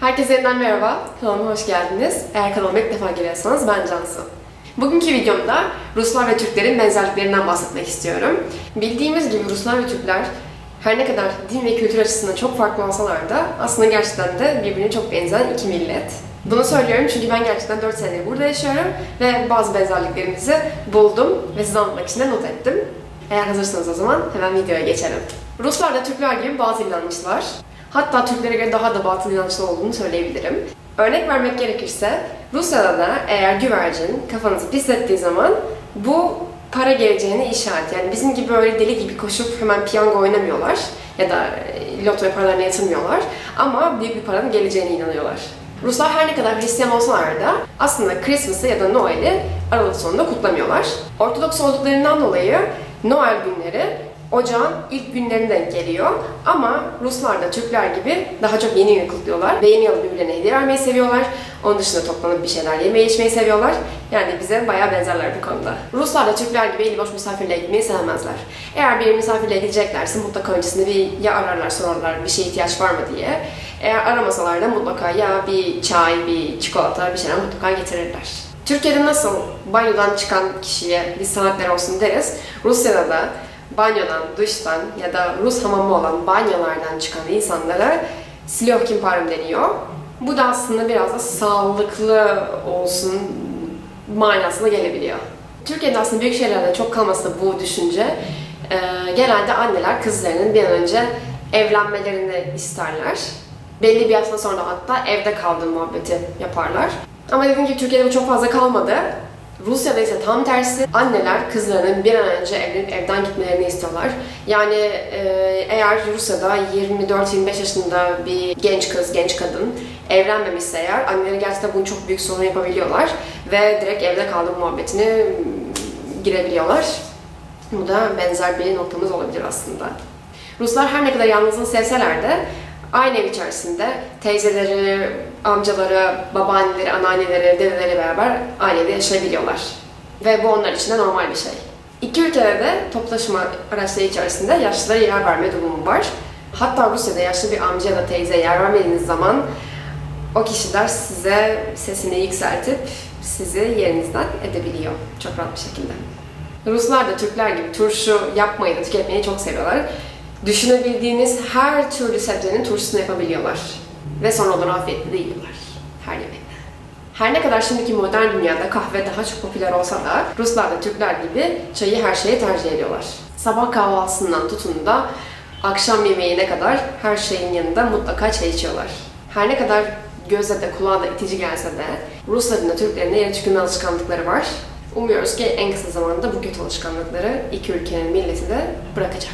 Herkese yeniden merhaba, kanalıma hoş geldiniz. Eğer kanalıma ilk defa geliyorsanız ben Cansu. Bugünkü videomda Ruslar ve Türklerin benzerliklerinden bahsetmek istiyorum. Bildiğimiz gibi Ruslar ve Türkler her ne kadar din ve kültür açısından çok farklı olsalar da aslında gerçekten de birbirine çok benzeyen iki millet. Bunu söylüyorum çünkü ben gerçekten 4 senedir burada yaşıyorum ve bazı benzerliklerimizi buldum ve size anlatmak için de not ettim. Eğer hazırsanız o zaman hemen videoya geçelim. Ruslar da Türkler gibi batıl inançlılar. Hatta Türklere göre daha da batıl inançlı olduğunu söyleyebilirim. Örnek vermek gerekirse, Rusya'da da eğer güvercin kafanızı pislettiği zaman bu para geleceğine işaret. Yani bizim gibi böyle deli gibi koşup hemen piyango oynamıyorlar ya da lotoya paralarını yatırmıyorlar ama büyük bir paranın geleceğine inanıyorlar. Ruslar her ne kadar Hristiyan olsalar da aslında Christmas'ı ya da Noel'i Aralık sonunda kutlamıyorlar. Ortodoks olduklarından dolayı Noel günleri Ocağın ilk günlerine denk geliyor ama Ruslar da Türkler gibi daha çok yeni yıl kutluyorlar ve yeni yıl birbirlerine hediye vermeyi seviyorlar. Onun dışında toplanıp bir şeyler yemeyi içmeyi seviyorlar. Yani bize bayağı benzerler bu konuda. Ruslar da Türkler gibi eli boş misafirliğe gitmeyi sevmezler. Eğer bir misafirliğe gideceklerse mutlaka öncesinde ya ararlar sorarlar bir şeye ihtiyaç var mı diye. Eğer aramasalar da mutlaka ya bir çay, bir çikolata bir şeyler mutlaka getirirler. Türkiye'de nasıl banyodan çıkan kişiye bir sanatlar olsun deriz, Rusya'da da banyodan, duştan ya da Rus hamamı olan banyolardan çıkan insanlara Slyokhin parım deniyor. Bu da aslında biraz da sağlıklı olsun manasına gelebiliyor. Türkiye'de aslında büyük şehirlerde çok kalmasa da bu düşünce genelde anneler kızlarının bir an önce evlenmelerini isterler. Belli bir yaştan sonra hatta evde kaldığı muhabbeti yaparlar. Ama dediğim gibi Türkiye'de bu çok fazla kalmadı. Rusya'da ise tam tersi, anneler kızlarının bir an önce evlenip evden gitmelerini istiyorlar. Yani eğer Rusya'da 24-25 yaşında bir genç kız, genç kadın evlenmemişse eğer, anneleri gerçekten bunu çok büyük sorun yapabiliyorlar ve direkt evde kaldığı muhabbetine girebiliyorlar. Bu da benzer bir noktamız olabilir aslında. Ruslar her ne kadar yalnızlığı sevseler de aynı ev içerisinde teyzeleri, amcaları, babaanneleri, anneanneleri, dedeleri beraber aynı evde yaşayabiliyorlar. Ve bu onlar için de normal bir şey. İki ülkede de toplu taşıma araçları içerisinde yaşlılara yer verme durumu var. Hatta Rusya'da yaşlı bir amca ya da teyzeye yer vermediğiniz zaman o kişiler size sesini yükseltip sizi yerinizden edebiliyor çok rahat bir şekilde. Ruslar da Türkler gibi turşu yapmayı da tüketmeyi çok seviyorlar. Düşünebildiğiniz her türlü sebzenin turşusunu yapabiliyorlar. Ve sonra onu afiyetle de yiyorlar. Her yemekte. Her ne kadar şimdiki modern dünyada kahve daha çok popüler olsa da Ruslar da Türkler gibi çayı her şeye tercih ediyorlar. Sabah kahvaltısından tutun da akşam yemeğine kadar her şeyin yanında mutlaka çay içiyorlar. Her ne kadar göze de kulağa da itici gelse de Rusların da Türklerin de yere tükürme alışkanlıkları var. Umuyoruz ki en kısa zamanda bu kötü alışkanlıkları iki ülkenin milleti de bırakacak.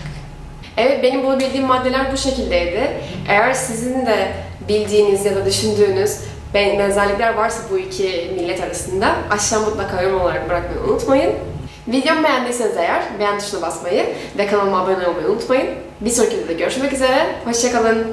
Evet, benim bulabildiğim maddeler bu şekildeydi. Eğer sizin de bildiğiniz ya da düşündüğünüz benzerlikler varsa bu iki millet arasında aşağı mutlaka yorum olarak bırakmayı unutmayın. Videomu beğendiyseniz eğer beğen tuşuna basmayı ve kanalıma abone olmayı unutmayın. Bir sonraki videoda görüşmek üzere. Hoşça kalın.